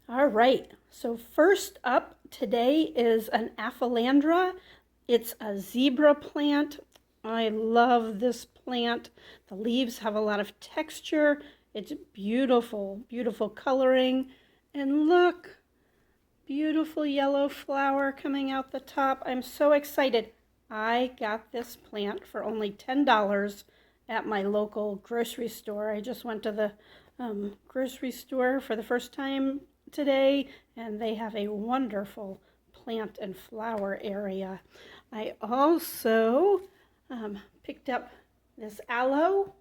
All right, so first up today is an aphelandra. It's a zebra plant. I love this plant. The leaves have a lot of texture. It's beautiful, beautiful coloring. And look, beautiful yellow flower coming out the top. I'm so excited. I got this plant for only $10 at my local grocery store. I just went to the grocery store for the first time today, and they have a wonderful plant and flower area. I also picked up this aloe,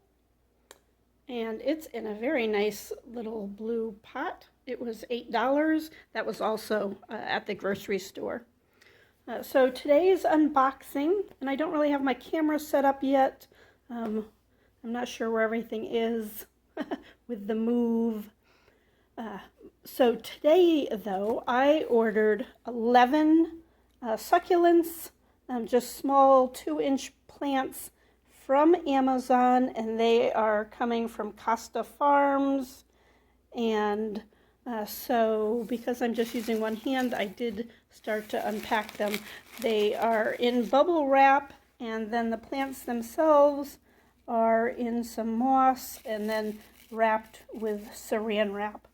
and it's in a very nice little blue pot. It was $8. That was also at the grocery store. So today's unboxing, and I don't really have my camera set up yet. I'm not sure where everything is with the move. So today, though, I ordered 11 succulents, just small 2-inch plants from Amazon, and they are coming from Costa Farms. And so because I'm just using one hand, I did start to unpack them. They are in bubble wrap, and then the plants themselves are in some moss and then wrapped with saran wrap.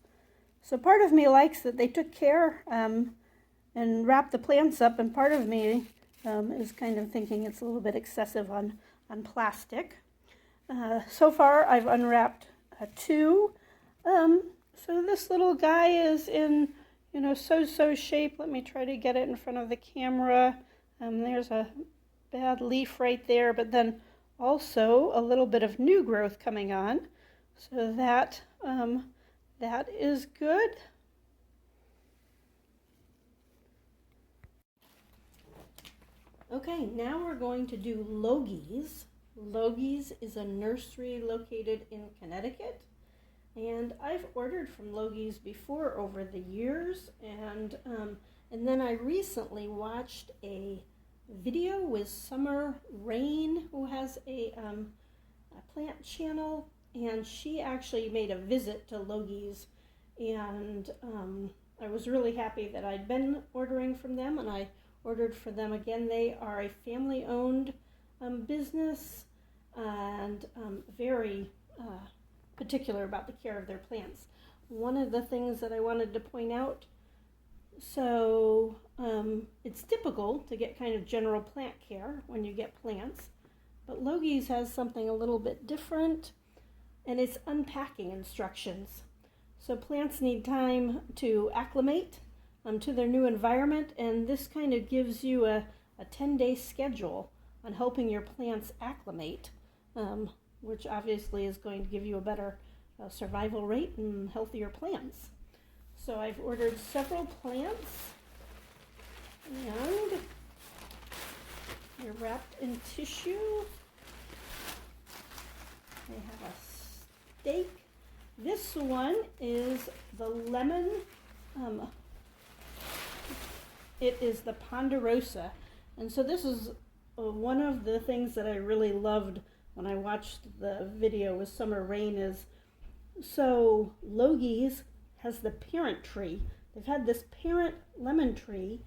So part of me likes that they took care and wrapped the plants up, and part of me is kind of thinking it's a little bit excessive on plastic. So far I've unwrapped 2. So this little guy is in, so-so shape. Let me try to get it in front of the camera. There's a bad leaf right there, but then also a little bit of new growth coming on. So that is good. Okay, now we're going to do Logees. Logees is a nursery located in Connecticut, and I've ordered from Logees before over the years, and then I recently watched a video with Summer Rain, who has a plant channel, and she actually made a visit to Logees, and I was really happy that I'd been ordering from them, and I ordered for them again. They are a family-owned business, and very particular about the care of their plants. One of the things that I wanted to point out, so it's typical to get kind of general plant care when you get plants, but Logees has something a little bit different, and it's unpacking instructions. So plants need time to acclimate to their new environment, and this kind of gives you a 10-day schedule on helping your plants acclimate, which obviously is going to give you a better survival rate and healthier plants. So I've ordered several plants, and they're wrapped in tissue. They have a stake. This one is the lemon. It is the ponderosa, and so this is one of the things that I really loved when I watched the video with Summer Rain. Is so Logees has the parent tree. They've had this parent lemon tree,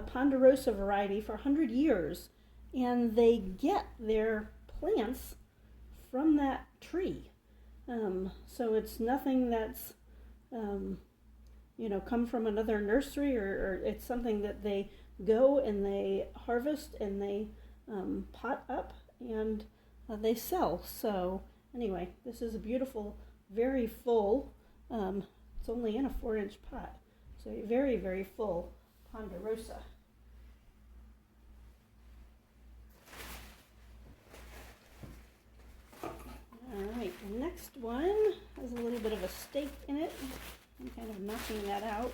ponderosa variety, for 100 years, and they get their plants from that tree. So it's nothing that's come from another nursery, or it's something that they go and they harvest and they pot up and they sell. So anyway, this is a beautiful, very full, it's only in a 4-inch pot, so a very, very full ponderosa. All right, the next one has a little bit of a stake in it. I'm kind of knocking that out.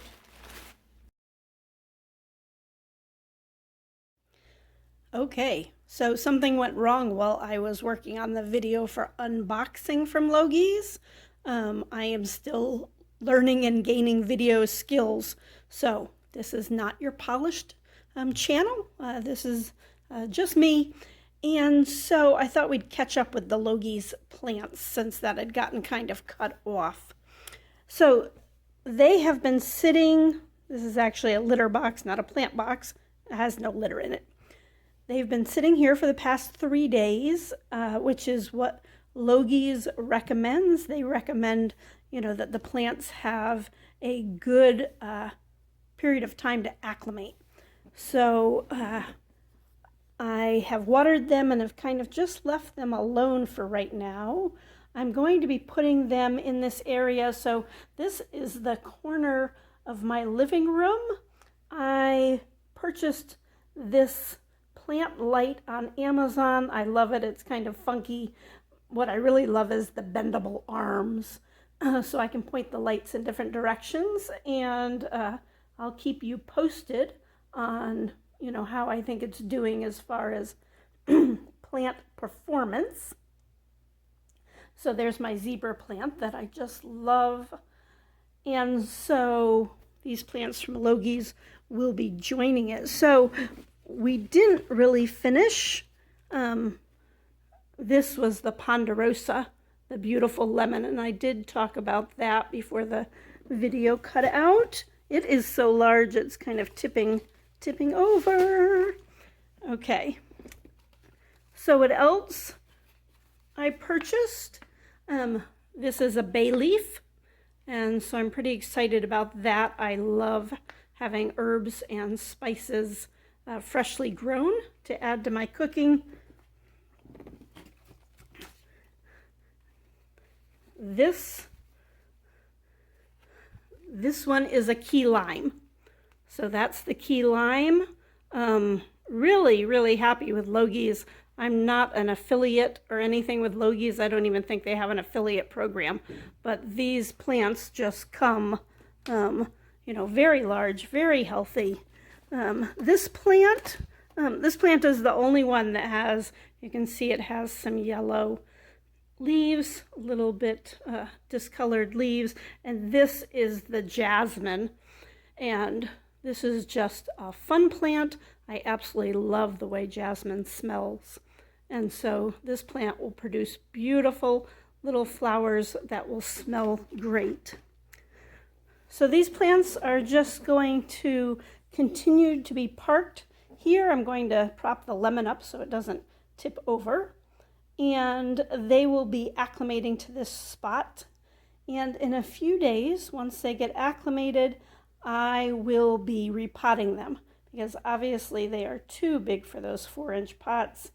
Okay, so something went wrong while I was working on the video for unboxing from Logees. I am still learning and gaining video skills, so this is not your polished channel. This is just me. And so I thought we'd catch up with the Logees plants since that had gotten kind of cut off. So they have been sitting, this is actually a litter box, not a plant box. It has no litter in it. They've been sitting here for the past 3 days, which is what Logees recommends. They recommend, that the plants have a good period of time to acclimate. So I have watered them and have kind of just left them alone for right now. I'm going to be putting them in this area. So this is the corner of my living room. I purchased this plant light on Amazon. I love it. It's kind of funky. What I really love is the bendable arms. So I can point the lights in different directions, and I'll keep you posted on how I think it's doing as far as plant performance. So there's my zebra plant that I just love. And so these plants from Logees will be joining it. So we didn't really finish. This was the Ponderosa, the beautiful lemon, and I did talk about that before the video cut out. It is so large it's kind of tipping over. Okay, so what else I purchased? This is a bay leaf, and so I'm pretty excited about that. I love having herbs and spices freshly grown to add to my cooking. This one is a key lime. So that's the key lime. Really, really happy with Logees. I'm not an affiliate or anything with Logees. I don't even think they have an affiliate program. But these plants just come, very large, very healthy. This plant is the only one that has, you can see it has some yellow leaves, a little bit discolored leaves, and this is the jasmine, and this is just a fun plant. I absolutely love the way jasmine smells, and so this plant will produce beautiful little flowers that will smell great. So these plants are just going to continue to be parked here. I'm going to prop the lemon up so it doesn't tip over. And they will be acclimating to this spot. And in a few days, once they get acclimated, I will be repotting them because obviously they are too big for those 4-inch pots.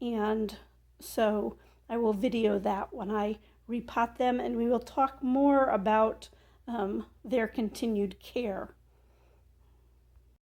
And so I will video that when I repot them, and we will talk more about their continued care.